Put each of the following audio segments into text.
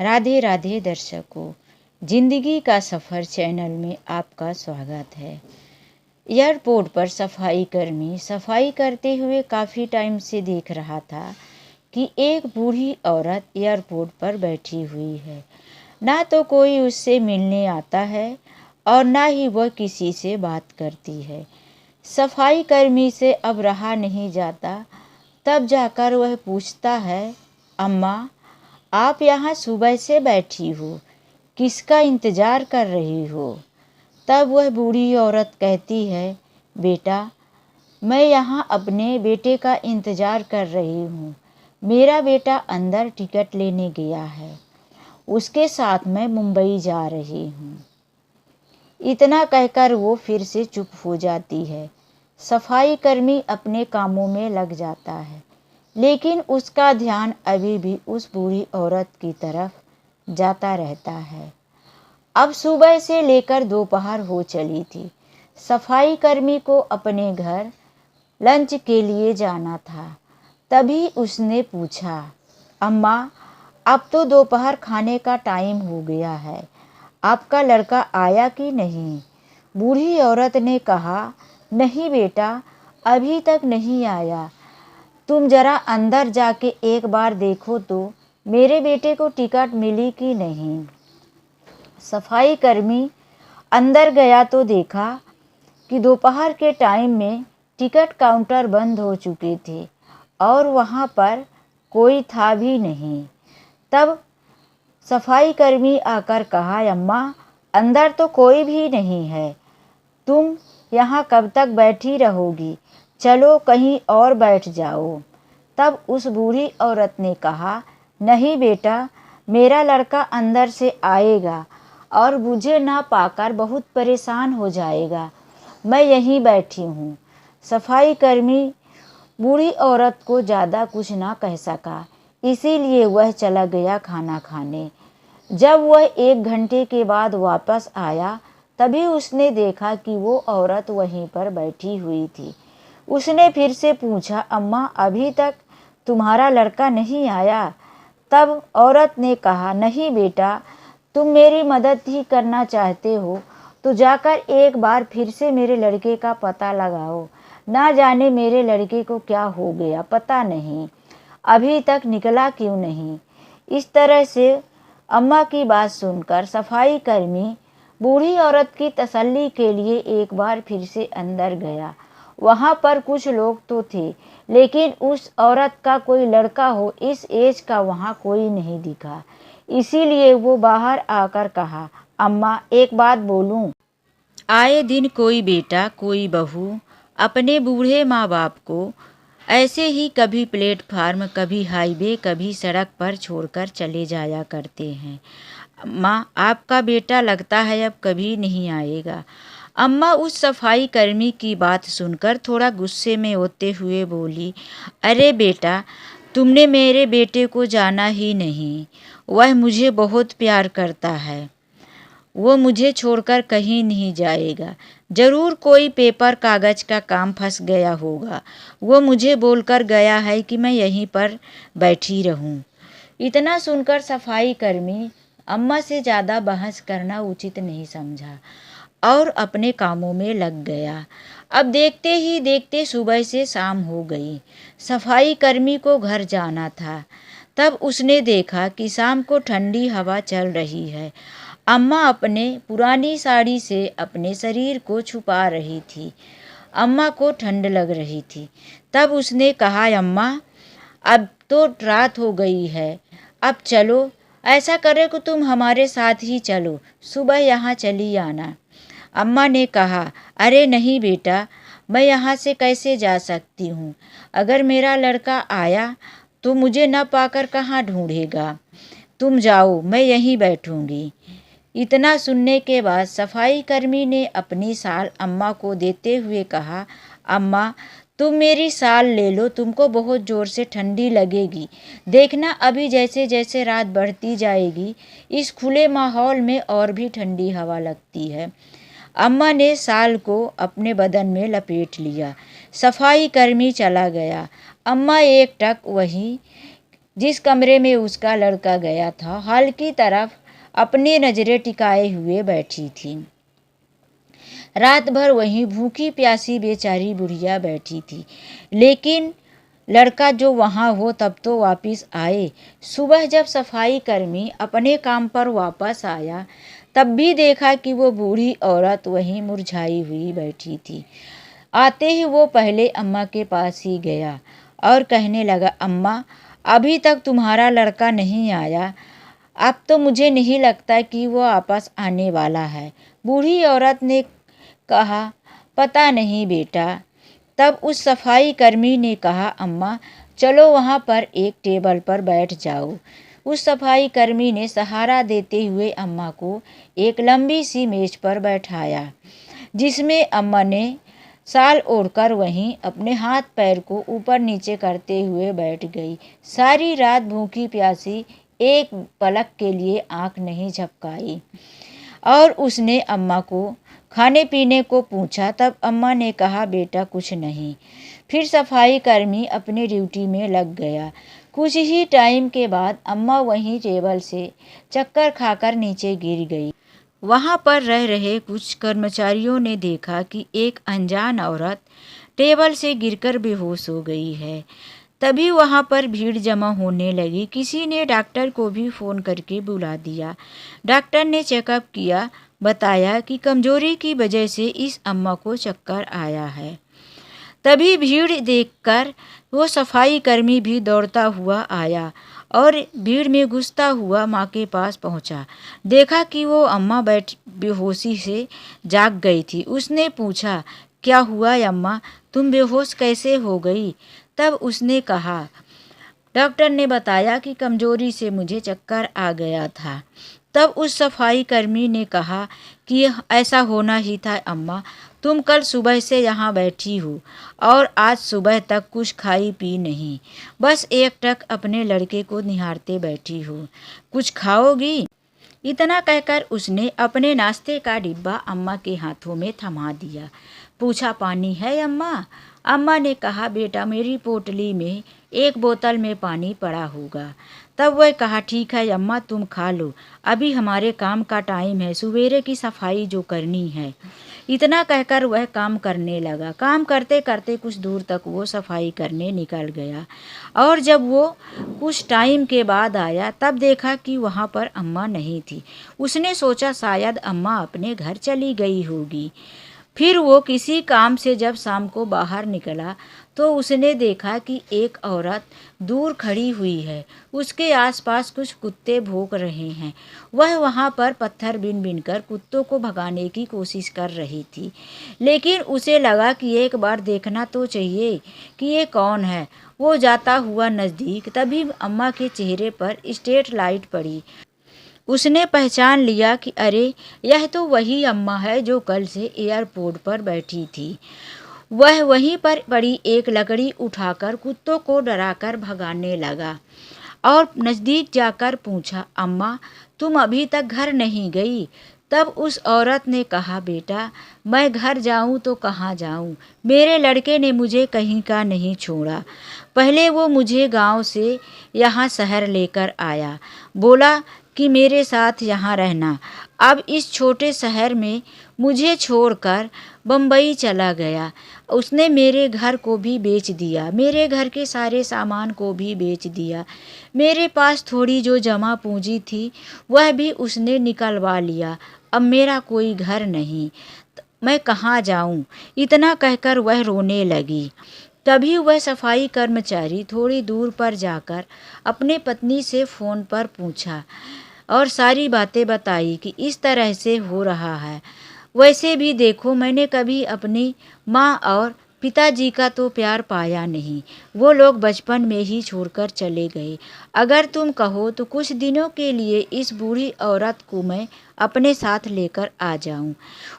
राधे राधे दर्शकों, जिंदगी का सफ़र चैनल में आपका स्वागत है। एयरपोर्ट पर सफाई कर्मी सफाई करते हुए काफ़ी टाइम से देख रहा था कि एक बूढ़ी औरत एयरपोर्ट पर बैठी हुई है। ना तो कोई उससे मिलने आता है और ना ही वह किसी से बात करती है। सफाई कर्मी से अब रहा नहीं जाता, तब जाकर वह पूछता है, अम्मा, आप यहाँ सुबह से बैठी हो, किसका इंतज़ार कर रही हो? तब वह बूढ़ी औरत कहती है, बेटा, मैं यहाँ अपने बेटे का इंतज़ार कर रही हूँ। मेरा बेटा अंदर टिकट लेने गया है, उसके साथ मैं मुंबई जा रही हूँ। इतना कहकर वो फिर से चुप हो जाती है। सफाई कर्मी अपने कामों में लग जाता है, लेकिन उसका ध्यान अभी भी उस बूढ़ी औरत की तरफ जाता रहता है। अब सुबह से लेकर दोपहर हो चली थी। सफाई कर्मी को अपने घर लंच के लिए जाना था। तभी उसने पूछा, अम्मा, अब तो दोपहर खाने का टाइम हो गया है, आपका लड़का आया कि नहीं? बूढ़ी औरत ने कहा, नहीं बेटा, अभी तक नहीं आया। तुम जरा अंदर जाके एक बार देखो तो मेरे बेटे को टिकट मिली कि नहीं। सफाई कर्मी अंदर गया तो देखा कि दोपहर के टाइम में टिकट काउंटर बंद हो चुके थे और वहाँ पर कोई था भी नहीं। तब सफाई कर्मी आकर कहा, अम्मा, अंदर तो कोई भी नहीं है, तुम यहाँ कब तक बैठी रहोगी? चलो कहीं और बैठ जाओ। तब उस बूढ़ी औरत ने कहा, नहीं बेटा, मेरा लड़का अंदर से आएगा और मुझे ना पाकर बहुत परेशान हो जाएगा, मैं यहीं बैठी हूँ। सफाई कर्मी बूढ़ी औरत को ज़्यादा कुछ ना कह सका, इसीलिए वह चला गया खाना खाने। जब वह 1 घंटे के बाद वापस आया, तभी उसने देखा कि वो औरत वहीं पर बैठी हुई थी। उसने फिर से पूछा, अम्मा, अभी तक तुम्हारा लड़का नहीं आया? तब औरत ने कहा, नहीं बेटा, तुम मेरी मदद ही करना चाहते हो तो जाकर एक बार फिर से मेरे लड़के का पता लगाओ। ना जाने मेरे लड़के को क्या हो गया, पता नहीं अभी तक निकला क्यों नहीं। इस तरह से अम्मा की बात सुनकर सफाई कर्मी बूढ़ी औरत की तसल्ली के लिए एक बार फिर से अंदर गया। वहाँ पर कुछ लोग तो थे, लेकिन उस औरत का कोई लड़का हो इस एज का वहाँ कोई नहीं दिखा। इसीलिए वो बाहर आकर कहा, अम्मा, एक बात बोलूं? आए दिन कोई बेटा कोई बहू अपने बूढ़े माँ बाप को ऐसे ही कभी प्लेटफार्म, कभी हाईवे, कभी सड़क पर छोड़कर चले जाया करते हैं। माँ, आपका बेटा लगता है अब कभी नहीं आएगा। अम्मा उस सफाई कर्मी की बात सुनकर थोड़ा गुस्से में होते हुए बोली, अरे बेटा, तुमने मेरे बेटे को जाना ही नहीं। वह मुझे बहुत प्यार करता है, वो मुझे छोड़कर कहीं नहीं जाएगा। ज़रूर कोई पेपर कागज़ का काम फंस गया होगा। वो मुझे बोलकर गया है कि मैं यहीं पर बैठी रहूं। इतना सुनकर सफाई कर्मी अम्मा से ज़्यादा बहस करना उचित नहीं समझा और अपने कामों में लग गया। अब देखते ही देखते सुबह से शाम हो गई। सफाई कर्मी को घर जाना था। तब उसने देखा कि शाम को ठंडी हवा चल रही है। अम्मा अपने पुरानी साड़ी से अपने शरीर को छुपा रही थी। अम्मा को ठंड लग रही थी। तब उसने कहा, अम्मा, अब तो रात हो गई है, अब चलो, ऐसा करे कि तुम हमारे साथ ही चलो, सुबह यहाँ चली आना। अम्मा ने कहा, अरे नहीं बेटा, मैं यहाँ से कैसे जा सकती हूँ? अगर मेरा लड़का आया तो मुझे न पाकर कहाँ ढूंढेगा? तुम जाओ, मैं यहीं बैठूंगी। इतना सुनने के बाद सफाई कर्मी ने अपनी शाल अम्मा को देते हुए कहा, अम्मा, तुम मेरी शाल ले लो, तुमको बहुत ज़ोर से ठंडी लगेगी। देखना अभी जैसे जैसे रात बढ़ती जाएगी, इस खुले माहौल में और भी ठंडी हवा लगती है। अम्मा ने शाल को अपने बदन में लपेट लिया। सफाई कर्मी चला गया। अम्मा एक टक वहीं जिस कमरे में उसका लड़का गया था, हॉल की तरफ अपनी नज़रें टिकाए हुए बैठी थी। रात भर वहीं भूखी प्यासी बेचारी बुढ़िया बैठी थी, लेकिन लड़का जो वहाँ हो तब तो वापस आए। सुबह जब सफाई कर्मी अपने काम पर वापस आया, तब भी देखा कि वो बूढ़ी औरत वहीं मुरझाई हुई बैठी थी। आते ही वो पहले अम्मा के पास ही गया और कहने लगा, अम्मा, अभी तक तुम्हारा लड़का नहीं आया। अब तो मुझे नहीं लगता कि वो वापस आने वाला है। बूढ़ी औरत ने कहा, पता नहीं बेटा। तब उस सफाई कर्मी ने कहा, अम्मा, चलो वहाँ पर एक टेबल पर बैठ जाओ। उस सफाई कर्मी ने सहारा देते हुए अम्मा को एक लंबी सी मेज पर बैठाया, जिसमें अम्मा ने शाल ओढ़कर वहीं अपने हाथ पैर को ऊपर नीचे करते हुए बैठ गई। सारी रात भूखी प्यासी एक पलक के लिए आंख नहीं झपकाई और उसने अम्मा को खाने पीने को पूछा। तब अम्मा ने कहा, बेटा कुछ नहीं। फिर सफाई कर्मी अपनी ड्यूटी में लग गया। कुछ ही टाइम के बाद अम्मा वहीं टेबल से चक्कर खाकर नीचे गिर गई। वहाँ पर रह रहे कुछ कर्मचारियों ने देखा कि एक अनजान औरत टेबल से गिरकर बेहोश हो गई है। तभी वहाँ पर भीड़ जमा होने लगी। किसी ने डॉक्टर को भी फ़ोन करके बुला दिया। डॉक्टर ने चेकअप किया, बताया कि कमजोरी की वजह से इस अम्मा को चक्कर आया है। तभी भीड़ देखकर वो सफाई कर्मी भी दौड़ता हुआ आया और भीड़ में घुसता हुआ माँ के पास पहुँचा। देखा कि वो अम्मा बेहोशी से जाग गई थी। उसने पूछा, क्या हुआ अम्मा, तुम बेहोश कैसे हो गई? तब उसने कहा, डॉक्टर ने बताया कि कमजोरी से मुझे चक्कर आ गया था। तब उस सफाई कर्मी ने कहा कि ऐसा होना ही था अम्मा, तुम कल सुबह से यहाँ बैठी हो और आज सुबह तक कुछ खाई पी नहीं, बस एकटक अपने लड़के को निहारते बैठी हो। कुछ खाओगी? इतना कहकर उसने अपने नाश्ते का डिब्बा अम्मा के हाथों में थमा दिया। पूछा, पानी है अम्मा? अम्मा ने कहा, बेटा मेरी पोटली में एक बोतल में पानी पड़ा होगा। तब वह कहा, ठीक है अम्मा, तुम खा लो, अभी हमारे काम का टाइम है, सवेरे की सफाई जो करनी है। इतना कहकर वह काम करने लगा। काम करते करते कुछ दूर तक वो सफाई करने निकल गया और जब वो कुछ टाइम के बाद आया तब देखा कि वहाँ पर अम्मा नहीं थी। उसने सोचा शायद अम्मा अपने घर चली गई होगी। फिर वो किसी काम से जब शाम को बाहर निकला तो उसने देखा कि एक औरत दूर खड़ी हुई है। उसके आसपास कुछ कुत्ते भौंक रहे हैं। वह वहाँ पर पत्थर बीन बीन कर कुत्तों को भगाने की कोशिश कर रही थी, लेकिन उसे लगा कि एक बार देखना तो चाहिए कि ये कौन है। वो जाता हुआ नज़दीक, तभी अम्मा के चेहरे पर स्ट्रीट लाइट पड़ी। उसने पहचान लिया कि अरे, यह तो वही अम्मा है जो कल से एयरपोर्ट पर बैठी थी। वह वहीं पर पड़ी एक लकड़ी उठाकर कुत्तों को डराकर भगाने लगा और नज़दीक जाकर पूछा, अम्मा, तुम अभी तक घर नहीं गई? तब उस औरत ने कहा, बेटा मैं घर जाऊं तो कहाँ जाऊं, मेरे लड़के ने मुझे कहीं का नहीं छोड़ा। पहले वो मुझे गांव से यहाँ शहर लेकर आया, बोला कि मेरे साथ यहाँ रहना। अब इस छोटे शहर में मुझे छोड़कर बम्बई चला गया। उसने मेरे घर को भी बेच दिया, मेरे घर के सारे सामान को भी बेच दिया। मेरे पास थोड़ी जो जमा पूंजी थी वह भी उसने निकलवा लिया। अब मेरा कोई घर नहीं, मैं कहाँ जाऊँ? इतना कहकर वह रोने लगी। तभी वह सफाई कर्मचारी थोड़ी दूर पर जाकर अपने पत्नी से फ़ोन पर पूछा और सारी बातें बताई कि इस तरह से हो रहा है। वैसे भी देखो, मैंने कभी अपनी माँ और पिताजी का तो प्यार पाया नहीं, वो लोग बचपन में ही छोड़कर चले गए। अगर तुम कहो तो कुछ दिनों के लिए इस बूढ़ी औरत को मैं अपने साथ लेकर आ जाऊं।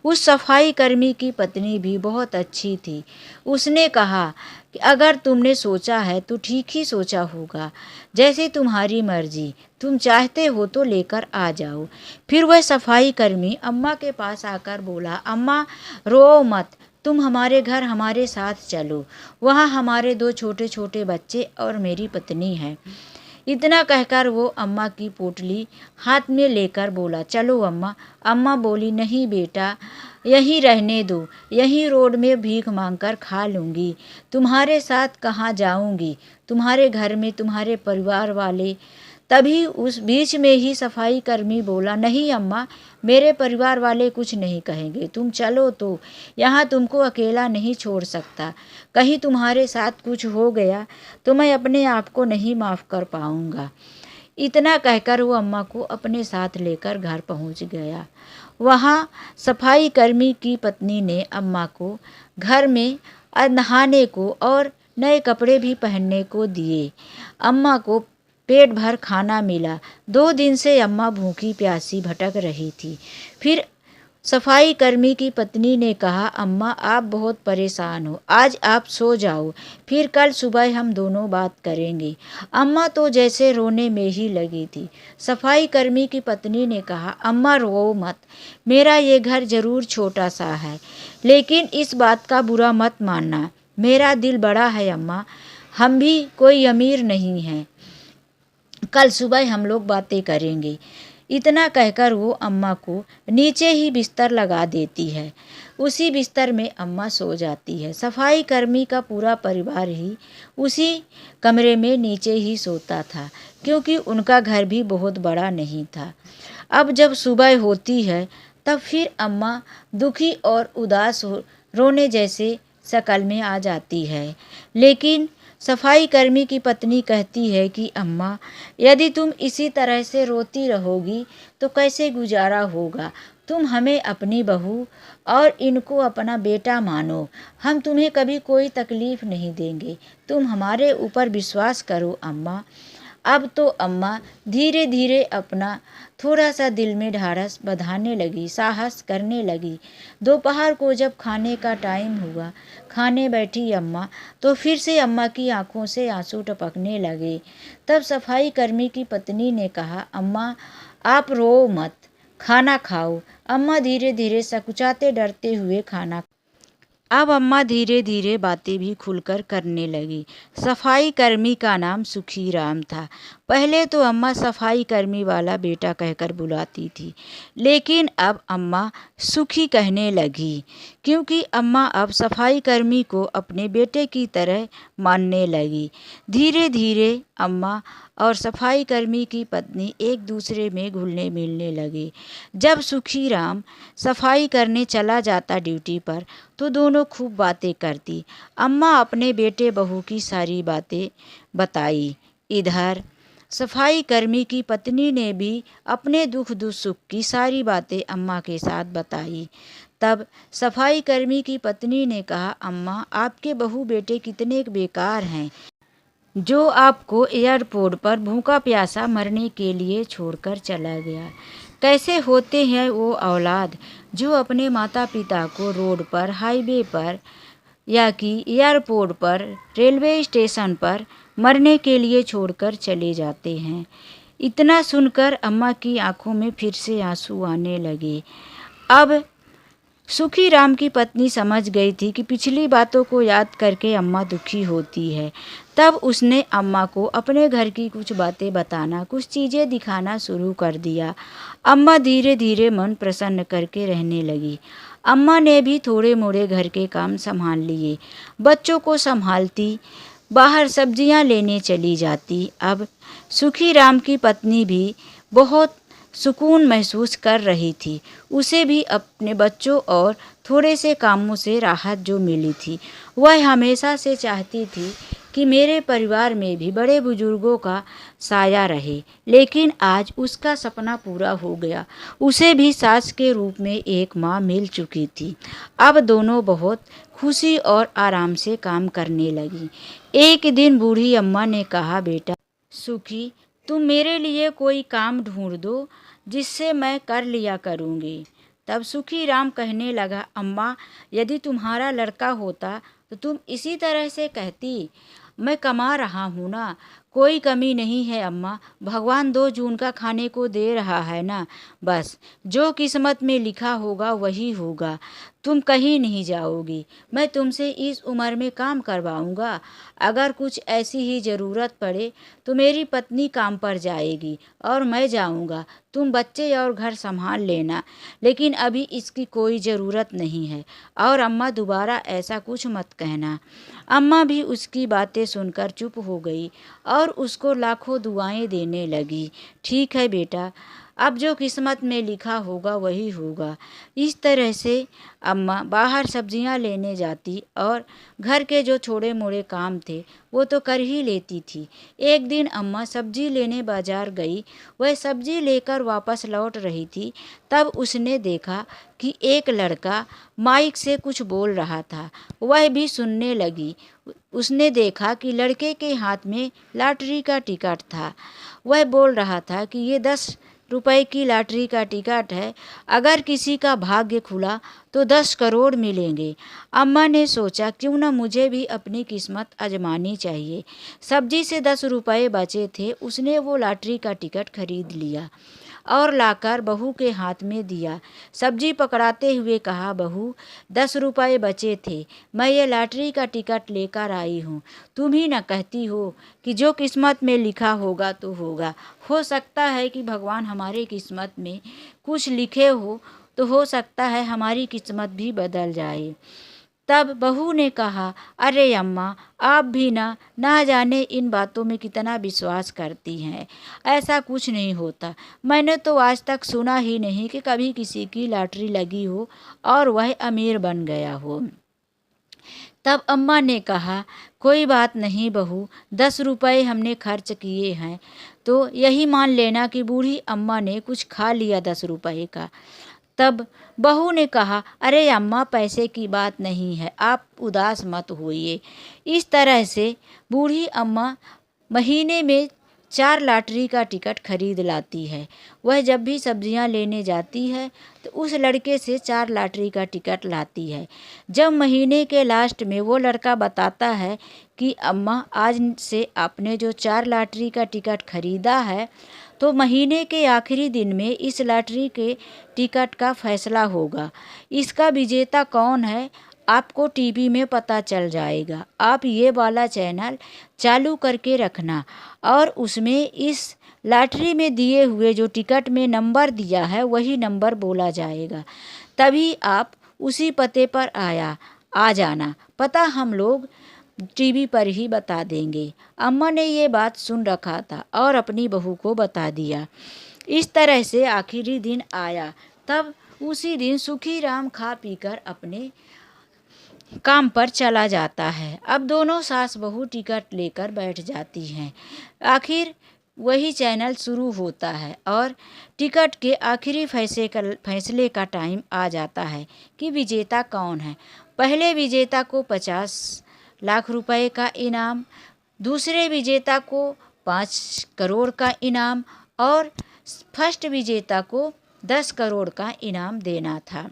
उस सफाई कर्मी की पत्नी भी बहुत अच्छी थी। उसने कहा कि अगर तुमने सोचा है तो ठीक ही सोचा होगा, जैसे तुम्हारी मर्जी, तुम चाहते हो तो लेकर आ जाओ। फिर वह सफाई कर्मी अम्मा के पास आकर बोला, अम्मा रो मत, तुम हमारे घर हमारे साथ चलो, वहाँ हमारे 2 छोटे छोटे बच्चे और मेरी पत्नी है। इतना कहकर वो अम्मा की पोटली हाथ में लेकर बोला, चलो अम्मा। अम्मा बोली, नहीं बेटा, यहीं रहने दो, यहीं रोड में भीख मांगकर खा लूँगी, तुम्हारे साथ कहाँ जाऊँगी, तुम्हारे घर में तुम्हारे परिवार वाले। तभी उस बीच में ही सफाई कर्मी बोला, नहीं अम्मा, मेरे परिवार वाले कुछ नहीं कहेंगे, तुम चलो तो, यहाँ तुमको अकेला नहीं छोड़ सकता, कहीं तुम्हारे साथ कुछ हो गया तो मैं अपने आप को नहीं माफ़ कर पाऊँगा। इतना कहकर वो अम्मा को अपने साथ लेकर घर पहुँच गया। वहाँ सफाई कर्मी की पत्नी ने अम्मा को घर में नहाने को और नए कपड़े भी पहनने को दिए। अम्मा को पेट भर खाना मिला। 2 दिन से अम्मा भूखी प्यासी भटक रही थी। फिर सफाई कर्मी की पत्नी ने कहा, अम्मा आप बहुत परेशान हो, आज आप सो जाओ, फिर कल सुबह हम दोनों बात करेंगे। अम्मा तो जैसे रोने में ही लगी थी। सफाई कर्मी की पत्नी ने कहा, अम्मा रो मत, मेरा ये घर ज़रूर छोटा सा है, लेकिन इस बात का बुरा मत मानना, मेरा दिल बड़ा है अम्मा, हम भी कोई अमीर नहीं हैं, कल सुबह हम लोग बातें करेंगे। इतना कहकर वो अम्मा को नीचे ही बिस्तर लगा देती है। उसी बिस्तर में अम्मा सो जाती है। सफाई कर्मी का पूरा परिवार ही उसी कमरे में नीचे ही सोता था, क्योंकि उनका घर भी बहुत बड़ा नहीं था। अब जब सुबह होती है तब फिर अम्मा दुखी और उदास रोने जैसे शक्ल में आ जाती है। लेकिन सफाई कर्मी की पत्नी कहती है कि अम्मा, यदि तुम इसी तरह से रोती रहोगी तो कैसे गुजारा होगा। तुम हमें अपनी बहू और इनको अपना बेटा मानो, हम तुम्हें कभी कोई तकलीफ़ नहीं देंगे, तुम हमारे ऊपर विश्वास करो अम्मा। अब तो अम्मा धीरे धीरे अपना थोड़ा सा दिल में ढाढ़स बंधाने लगी, साहस करने लगी। दोपहर को जब खाने का टाइम हुआ, खाने बैठी अम्मा, तो फिर से अम्मा की आंखों से आंसू टपकने लगे। तब सफाई कर्मी की पत्नी ने कहा, अम्मा आप रो मत, खाना खाओ। अम्मा धीरे धीरे सकुचाते डरते हुए खाना। अब अम्मा धीरे धीरे बातें भी खुलकर करने लगी। सफाई कर्मी का नाम सुखीराम था। पहले तो अम्मा सफाई कर्मी वाला बेटा कहकर बुलाती थी, लेकिन अब अम्मा सुखी कहने लगी, क्योंकि अम्मा अब सफाई कर्मी को अपने बेटे की तरह मानने लगी। धीरे धीरे अम्मा और सफाई कर्मी की पत्नी एक दूसरे में घुलने मिलने लगे। जब सुखीराम सफाई करने चला जाता ड्यूटी पर, तो दोनों खूब बातें करती। अम्मा अपने बेटे बहू की सारी बातें बताई। इधर सफाई कर्मी की पत्नी ने भी अपने दुख सुख की सारी बातें अम्मा के साथ बताई। तब सफाई कर्मी की पत्नी ने कहा, अम्मा आपके बहू बेटे कितने बेकार हैं, जो आपको एयरपोर्ट पर भूखा प्यासा मरने के लिए छोड़कर चला गया। कैसे होते हैं वो औलाद जो अपने माता पिता को रोड पर, हाईवे पर या कि एयरपोर्ट पर, रेलवे स्टेशन पर मरने के लिए छोड़कर चले जाते हैं। इतना सुनकर अम्मा की आंखों में फिर से आंसू आने लगे। अब सुखीराम की पत्नी समझ गई थी कि पिछली बातों को याद करके अम्मा दुखी होती है। तब उसने अम्मा को अपने घर की कुछ बातें बताना, कुछ चीज़ें दिखाना शुरू कर दिया। अम्मा धीरे धीरे मन प्रसन्न करके रहने लगी। अम्मा ने भी थोड़े मोड़े घर के काम संभाल लिए, बच्चों को संभालती, बाहर सब्जियां लेने चली जाती। अब सुखीराम की पत्नी भी बहुत सुकून महसूस कर रही थी। उसे भी अपने बच्चों और थोड़े से कामों से राहत जो मिली थी। वह हमेशा से चाहती थी कि मेरे परिवार में भी बड़े बुजुर्गों का साया रहे, लेकिन आज उसका सपना पूरा हो गया। उसे भी सास के रूप में एक माँ मिल चुकी थी। अब दोनों बहुत खुशी और आराम से काम करने लगी। एक दिन बूढ़ी अम्मा ने कहा, बेटा सुखी, तुम मेरे लिए कोई काम ढूंढ दो जिससे मैं कर लिया करूँगी। तब सुखीराम कहने लगा, अम्मा यदि तुम्हारा लड़का होता तो तुम इसी तरह से कहती, मैं कमा रहा हूँ ना, कोई कमी नहीं है अम्मा, भगवान 2 जून का खाने को दे रहा है ना, बस जो किस्मत में लिखा होगा वही होगा। तुम कहीं नहीं जाओगी, मैं तुमसे इस उम्र में काम करवाऊंगा। अगर कुछ ऐसी ही ज़रूरत पड़े तो मेरी पत्नी काम पर जाएगी और मैं जाऊंगा। तुम बच्चे और घर संभाल लेना, लेकिन अभी इसकी कोई ज़रूरत नहीं है। और अम्मा दोबारा ऐसा कुछ मत कहना। अम्मा भी उसकी बातें सुनकर चुप हो गई और उसको लाखों दुआएं देने लगी। ठीक है बेटा, अब जो किस्मत में लिखा होगा वही होगा। इस तरह से अम्मा बाहर सब्जियां लेने जाती और घर के जो छोटे मोटे काम थे वो तो कर ही लेती थी। एक दिन अम्मा सब्जी लेने बाजार गई। वह सब्जी लेकर वापस लौट रही थी, तब उसने देखा कि एक लड़का माइक से कुछ बोल रहा था। वह भी सुनने लगी। उसने देखा कि लड़के के हाथ में लॉटरी का टिकट था। वह बोल रहा था कि ये 10 रुपए की लॉटरी का टिकट है, अगर किसी का भाग्य खुला तो 10 करोड़ मिलेंगे। अम्मा ने सोचा क्यों न मुझे भी अपनी किस्मत आजमानी चाहिए। सब्जी से 10 रुपए बचे थे, उसने वो लॉटरी का टिकट खरीद लिया और लाकर बहू के हाथ में दिया। सब्जी पकड़ाते हुए कहा, बहू 10 रुपए बचे थे, मैं ये लॉटरी का टिकट लेकर आई हूँ। तुम ही न कहती हो कि जो किस्मत में लिखा होगा तो होगा। हो सकता है कि भगवान हमारे किस्मत में कुछ लिखे हो सकता है हमारी किस्मत भी बदल जाए। तब बहू ने कहा, अरे अम्मा, आप भी ना जाने इन बातों में कितना विश्वास करती हैं। ऐसा कुछ नहीं होता। मैंने तो आज तक सुना ही नहीं कि कभी किसी की लॉटरी लगी हो और वह अमीर बन गया हो। तब अम्मा ने कहा, कोई बात नहीं बहू, 10 रुपए हमने खर्च किए हैं तो यही मान लेना कि बूढ़ी अम्मा ने कुछ खा लिया 10 रुपए का। तब बहू ने कहा, अरे अम्मा, पैसे की बात नहीं है, आप उदास मत होइए। इस तरह से बूढ़ी अम्मा महीने में 4 लॉटरी का टिकट खरीद लाती है। वह जब भी सब्जियां लेने जाती है तो उस लड़के से 4 लॉटरी का टिकट लाती है। जब महीने के लास्ट में वो लड़का बताता है कि अम्मा, आज से आपने जो 4 लॉटरी का टिकट खरीदा है तो महीने के आखिरी दिन में इस लॉटरी के टिकट का फैसला होगा। इसका विजेता कौन है आपको टीवी में पता चल जाएगा। आप ये वाला चैनल चालू करके रखना और उसमें इस लॉटरी में दिए हुए जो टिकट में नंबर दिया है वही नंबर बोला जाएगा। तभी आप उसी पते पर आ जाना। पता हम लोग टीवी पर ही बता देंगे। अम्मा ने ये बात सुन रखा था और अपनी बहू को बता दिया। इस तरह से आखिरी दिन आया। तब उसी दिन सुखी राम खा पीकर अपने काम पर चला जाता है। अब दोनों सास बहू टिकट लेकर बैठ जाती हैं। आखिर वही चैनल शुरू होता है और टिकट के आखिरी फैसले का टाइम आ जाता है कि विजेता कौन है। पहले विजेता को 50 लाख रुपए का इनाम, दूसरे विजेता को 5 करोड़ का इनाम और फर्स्ट विजेता को 10 करोड़ का इनाम देना था।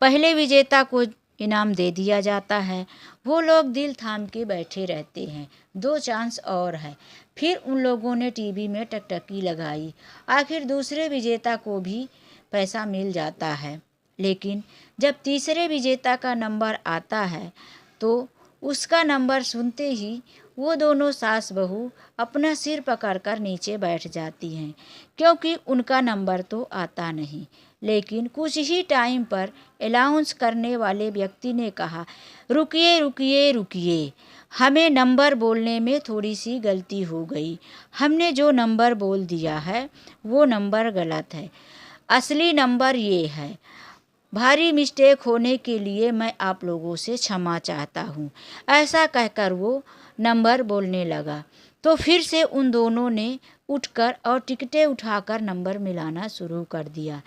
पहले विजेता को इनाम दे दिया जाता है। वो लोग दिल थाम के बैठे रहते हैं। 2 चांस और है। फिर उन लोगों ने टीवी में टकटकी लगाई। आखिर दूसरे विजेता को भी पैसा मिल जाता है। लेकिन जब तीसरे विजेता का नंबर आता है तो उसका नंबर सुनते ही वो दोनों सास बहू अपना सिर पकड़कर नीचे बैठ जाती हैं, क्योंकि उनका नंबर तो आता नहीं। लेकिन कुछ ही टाइम पर अनाउंस करने वाले व्यक्ति ने कहा, रुकिए रुकिए रुकिए, हमें नंबर बोलने में थोड़ी सी गलती हो गई। हमने जो नंबर बोल दिया है वो नंबर गलत है। असली नंबर ये है। भारी मिस्टेक होने के लिए मैं आप लोगों से क्षमा चाहता हूँ। ऐसा कहकर वो नंबर बोलने लगा तो फिर से उन दोनों ने उठकर और टिकटें उठाकर नंबर मिलाना शुरू कर दिया।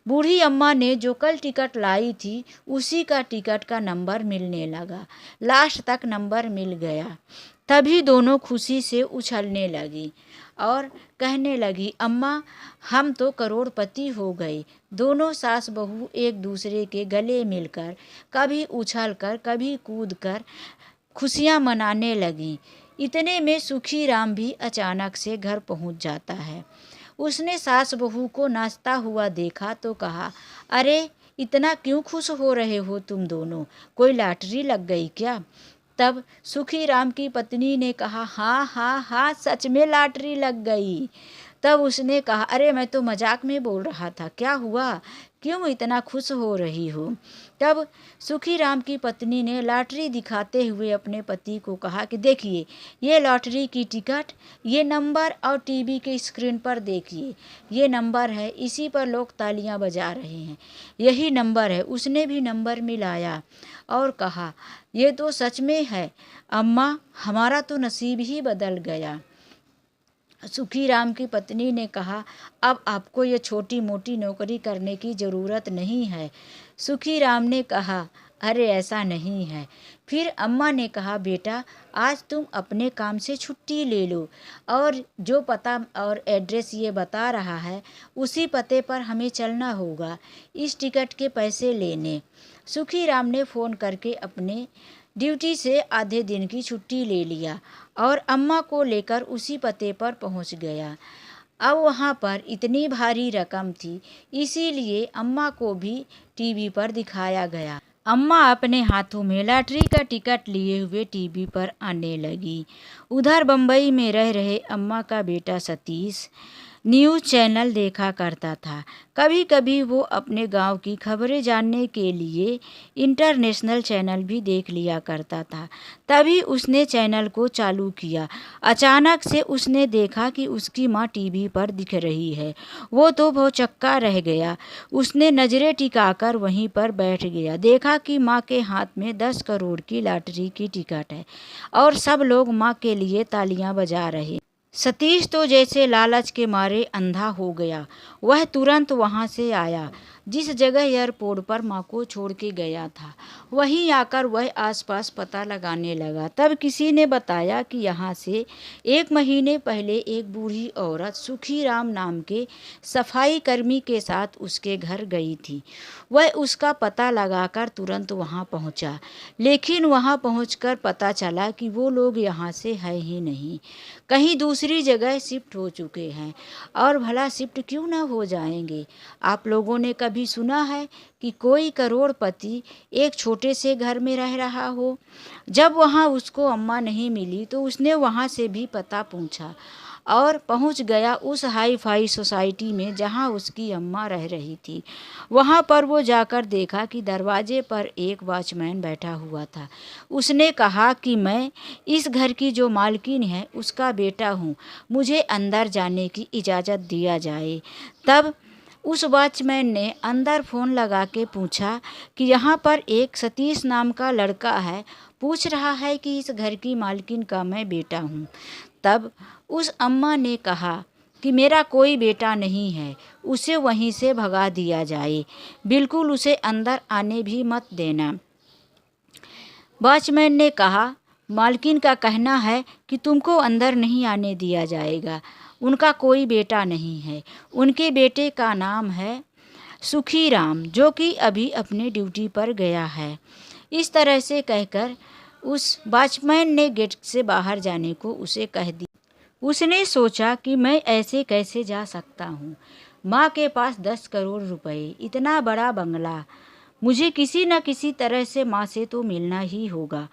बूढ़ी अम्मा ने जो कल टिकट लाई थी उसी का टिकट का नंबर मिलने लगा। लास्ट तक नंबर मिल गया। तभी दोनों खुशी से उछलने लगी और कहने लगी, अम्मा, हम तो करोड़पति हो गए। दोनों सास बहू एक दूसरे के गले मिलकर कभी उछलकर कभी कूदकर खुशियाँ मनाने लगीं। इतने में सुखी राम भी अचानक से घर पहुँच जाता है। उसने सास बहू को नाचता हुआ देखा तो कहा, अरे इतना क्यों खुश हो रहे हो तुम दोनों? कोई लॉटरी लग गई क्या? तब सुखीराम की पत्नी ने कहा, हाँ हाँ हाँ, सच में लॉटरी लग गई। तब उसने कहा, अरे मैं तो मजाक में बोल रहा था, क्या हुआ, क्यों इतना खुश हो रही हो? तब सुखीराम की पत्नी ने लॉटरी दिखाते हुए अपने पति को कहा कि देखिए, ये लॉटरी की टिकट, ये नंबर, और टीवी के स्क्रीन पर देखिए, ये नंबर है, इसी पर लोग तालियां बजा रहे हैं, यही नंबर है। उसने भी नंबर मिलाया और कहा, ये तो सच में है अम्मा, हमारा तो नसीब ही बदल गया। सुखीराम की पत्नी ने कहा, अब आपको ये छोटी मोटी नौकरी करने की ज़रूरत नहीं है। सुखीराम ने कहा, अरे ऐसा नहीं है। फिर अम्मा ने कहा, बेटा आज तुम अपने काम से छुट्टी ले लो, और जो पता और एड्रेस ये बता रहा है उसी पते पर हमें चलना होगा इस टिकट के पैसे लेने। सुखीराम ने फ़ोन करके अपने ड्यूटी से आधे दिन की छुट्टी ले लिया और अम्मा को लेकर उसी पते पर पहुंच गया। अब वहां पर इतनी भारी रकम थी, इसीलिए अम्मा को भी टीवी पर दिखाया गया। अम्मा अपने हाथों में लॉटरी का टिकट लिए हुए टीवी पर आने लगी। उधर बम्बई में रह रहे अम्मा का बेटा सतीश न्यूज़ चैनल देखा करता था। कभी कभी वो अपने गांव की खबरें जानने के लिए इंटरनेशनल चैनल भी देख लिया करता था। तभी उसने चैनल को चालू किया। अचानक से उसने देखा कि उसकी माँ टीवी पर दिख रही है। वो तो भौचक्का रह गया। उसने नज़रें टिकाकर वहीं पर बैठ गया। देखा कि माँ के हाथ में 10 करोड़ की लॉटरी की टिकट है और सब लोग माँ के लिए तालियां बजा रहे। सतीश तो जैसे लालच के मारे अंधा हो गया। वह तुरंत वहां से आया जिस जगह एयरपोर्ट पर माँ को छोड़ के गया था। वहीं आकर वह आसपास पता लगाने लगा। तब किसी ने बताया कि यहाँ से 1 महीने पहले एक बूढ़ी औरत सुखीराम नाम के सफाई कर्मी के साथ उसके घर गई थी। वह उसका पता लगाकर तुरंत वहाँ पहुँचा, लेकिन वहाँ पहुँचकर पता चला कि वो लोग यहाँ से है ही नहीं, कहीं दूसरी जगह शिफ्ट हो चुके हैं। और भला शिफ्ट क्यों ना हो जाएंगे? आप लोगों ने कभी सुना है कि कोई करोड़पति एक छोटे से घर में रह रहा हो? जब वहाँ उसको अम्मा नहीं मिली तो उसने वहाँ से भी पता पूछा और पहुँच गया उस हाई फाई सोसाइटी में जहाँ उसकी अम्मा रह रही थी। वहाँ पर वो जाकर देखा कि दरवाजे पर एक वॉचमैन बैठा हुआ था। उसने कहा कि मैं इस घर की जो मालकिन है उसका बेटा हूँ, मुझे अंदर जाने की इजाज़त दिया जाए। तब उस वॉचमैन ने अंदर फ़ोन लगा के पूछा कि यहाँ पर एक सतीश नाम का लड़का है, पूछ रहा है कि इस घर की मालकिन का मैं बेटा हूँ। तब उस अम्मा ने कहा कि मेरा कोई बेटा नहीं है, उसे वहीं से भगा दिया जाए, बिल्कुल उसे अंदर आने भी मत देना। वॉचमैन ने कहा, मालकिन का कहना है कि तुमको अंदर नहीं आने दिया जाएगा, उनका कोई बेटा नहीं है, उनके बेटे का नाम है सुखीराम, जो कि अभी अपने ड्यूटी पर गया है। इस तरह से कहकर उस वॉचमैन ने गेट से बाहर जाने को उसे कह दिया। उसने सोचा कि मैं ऐसे कैसे जा सकता हूँ, माँ के पास 10 करोड़ रुपए, इतना बड़ा बंगला, मुझे किसी न किसी तरह से माँ से तो मिलना ही होगा।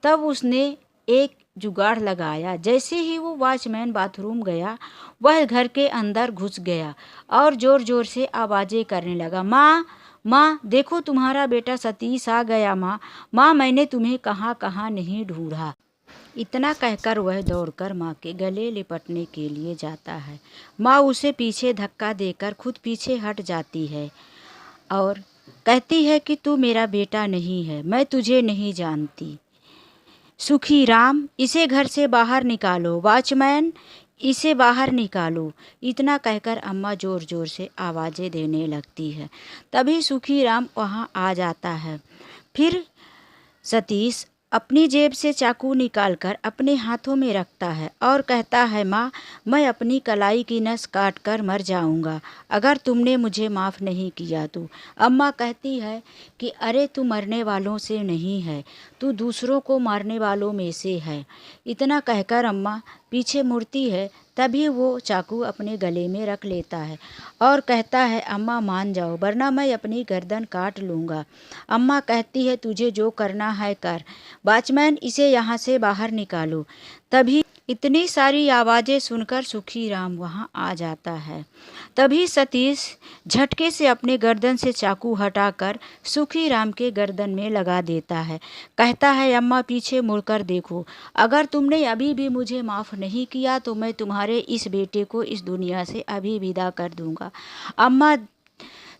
तब उसने एक जुगाड़ लगाया। जैसे ही वो वॉचमैन बाथरूम गया, वह घर के अंदर घुस गया और ज़ोर ज़ोर से आवाज़ें करने लगा, माँ माँ देखो तुम्हारा बेटा सतीश आ गया, माँ माँ मैंने तुम्हें कहाँ कहाँ नहीं ढूंढा। इतना कहकर वह दौड़कर माँ के गले लिपटने के लिए जाता है। माँ उसे पीछे धक्का देकर खुद पीछे हट जाती है और कहती है कि तू मेरा बेटा नहीं है, मैं तुझे नहीं जानती। सुखीराम, इसे घर से बाहर निकालो, वॉचमैन इसे बाहर निकालो। इतना कहकर अम्मा ज़ोर ज़ोर से आवाज़ें देने लगती है। तभी सुखीराम वहाँ आ जाता है। फिर सतीश अपनी जेब से चाकू निकालकर अपने हाथों में रखता है और कहता है, माँ मैं अपनी कलाई की नस काट कर मर जाऊंगा अगर तुमने मुझे माफ़ नहीं किया तो। अम्मा कहती है कि अरे तू मरने वालों से नहीं है, तू दूसरों को मारने वालों में से है। इतना कहकर अम्मा पीछे मुड़ती है तभी वो चाकू अपने गले में रख लेता है और कहता है, अम्मा मान जाओ वरना मैं अपनी गर्दन काट लूँगा। अम्मा कहती है, तुझे जो करना है कर, वॉचमैन इसे यहाँ से बाहर निकालो। तभी इतनी सारी आवाज़ें सुनकर सुखीराम वहाँ आ जाता है। तभी सतीश झटके से अपने गर्दन से चाकू हटाकर सुखीराम के गर्दन में लगा देता है। कहता है, अम्मा पीछे मुड़कर देखो, अगर तुमने अभी भी मुझे माफ़ नहीं किया तो मैं तुम्हारे इस बेटे को इस दुनिया से अभी विदा कर दूंगा। अम्मा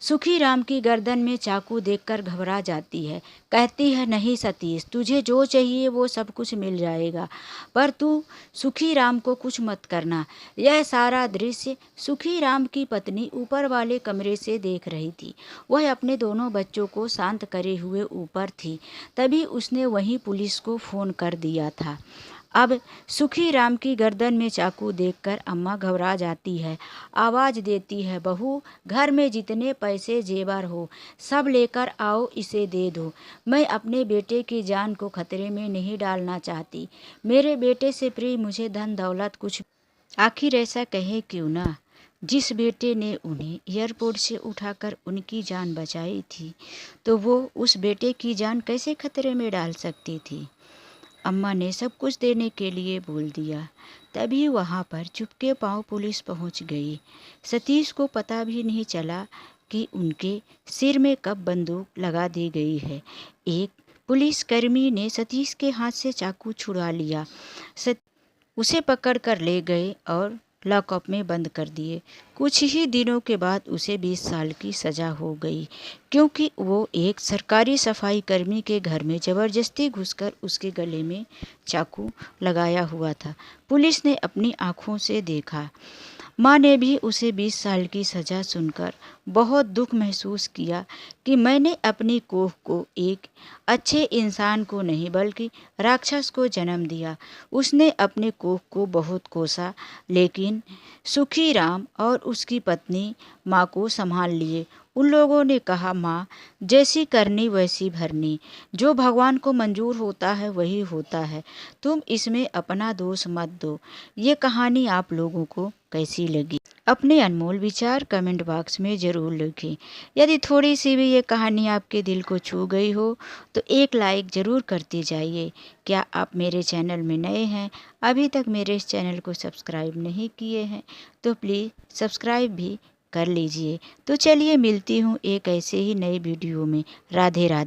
सुखीराम की गर्दन में चाकू देखकर घबरा जाती है। कहती है, नहीं सतीश, तुझे जो चाहिए वो सब कुछ मिल जाएगा, पर तू सुखीराम को कुछ मत करना। यह सारा दृश्य सुखीराम की पत्नी ऊपर वाले कमरे से देख रही थी। वह अपने दोनों बच्चों को शांत करे हुए ऊपर थी। तभी उसने वहीं पुलिस को फ़ोन कर दिया था। अब सुखीराम की गर्दन में चाकू देखकर अम्मा घबरा जाती है। आवाज़ देती है, बहू, घर में जितने पैसे जेवर हो सब लेकर आओ, इसे दे दो। मैं अपने बेटे की जान को खतरे में नहीं डालना चाहती। मेरे बेटे से प्रिय मुझे धन दौलत कुछ, आखिर ऐसा कहे क्यों ना। जिस बेटे ने उन्हें एयरपोर्ट से उठाकर उनकी जान बचाई थी, तो वो उस बेटे की जान कैसे खतरे में डाल सकती थी। अम्मा ने सब कुछ देने के लिए बोल दिया। तभी वहाँ पर चुपके पांव पुलिस पहुँच गई। सतीश को पता भी नहीं चला कि उनके सिर में कब बंदूक लगा दी गई है। एक पुलिसकर्मी ने सतीश के हाथ से चाकू छुड़ा लिया, उसे पकड़ कर ले गए और लॉकअप में बंद कर दिए। कुछ ही दिनों के बाद उसे 20 साल की सज़ा हो गई, क्योंकि वो एक सरकारी सफाई कर्मी के घर में ज़बरदस्ती घुसकर उसके गले में चाकू लगाया हुआ था। पुलिस ने अपनी आँखों से देखा। माँ ने भी उसे 20 साल की सज़ा सुनकर बहुत दुख महसूस किया कि मैंने अपनी कोख को एक अच्छे इंसान को नहीं बल्कि राक्षस को जन्म दिया। उसने अपने कोख को बहुत कोसा, लेकिन सुखीराम और उसकी पत्नी माँ को संभाल लिए। उन लोगों ने कहा, माँ, जैसी करनी वैसी भरनी, जो भगवान को मंजूर होता है वही होता है, तुम इसमें अपना दोष मत दो। ये कहानी आप लोगों को कैसी लगी? अपने अनमोल विचार कमेंट बॉक्स में ज़रूर लिखें। यदि थोड़ी सी भी ये कहानी आपके दिल को छू गई हो तो एक लाइक ज़रूर करते जाइए। क्या आप मेरे चैनल में नए हैं, अभी तक मेरे इस चैनल को सब्सक्राइब नहीं किए हैं, तो प्लीज़ सब्सक्राइब भी कर लीजिए। तो चलिए मिलती हूँ एक ऐसे ही नए वीडियो में। राधे राधे।